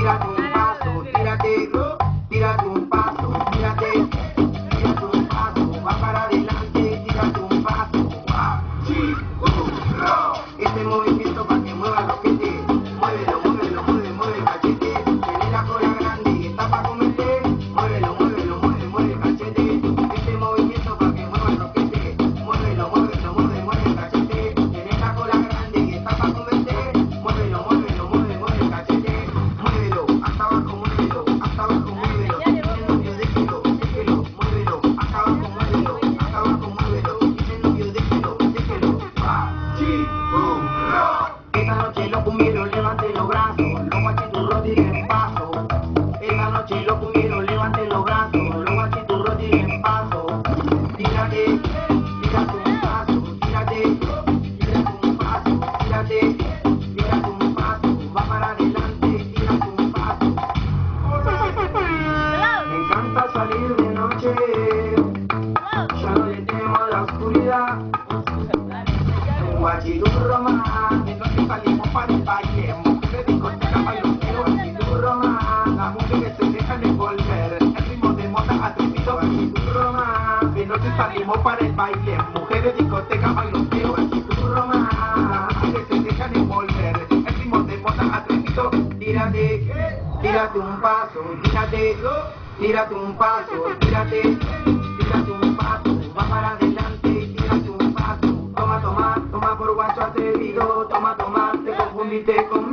tírate un paso, tírate, tírate un paso, tírate, tírate un paso, va para adelante, tírate un paso, este movimiento para que mueva los pies, muévelo, muévelo, mueve el cachete, tiene la cola grande y está para comerte, muévelo, muévelo, mueve el cachete, este movimiento para que mueva los pies, muévelo, mueve el cachete, tiene la cola grande y está para comerte, muévelo, mueve el cachete, muévelo, hasta abajo, muévelo, dice novio, déjelo, muévelo, hasta abajo, muévelo, dice novio, déjelo, esta noche los cumbieros levanten los brazos, los guachiturros tiren paso. Esta noche los cumbieros levanten los brazos, los guachiturros tiren paso. Tírate, tírate un paso, tírate, tírate un paso, tírate, tírate un paso, va para adelante, tírate un paso. Me encanta salir de noche, ya no le temo a la oscuridad. Un guachiturro más, entonces salimos para el baile, mujeres discoteca, bailoteo, guachiturro más, las mujeres se dejan envolver, el ritmo de moda atrevido, guachiturro más, entonces salimos para el baile, mujeres discoteca, bailoteo, guachiturro más, las mujeres se dejan envolver, el ritmo de moda atrevido, tírate, tírate un paso, tírate, tírate un paso, tírate, tírate un paso, va para adelante, tírate un paso. Toma por guacho atrevido, toma, te confundiste con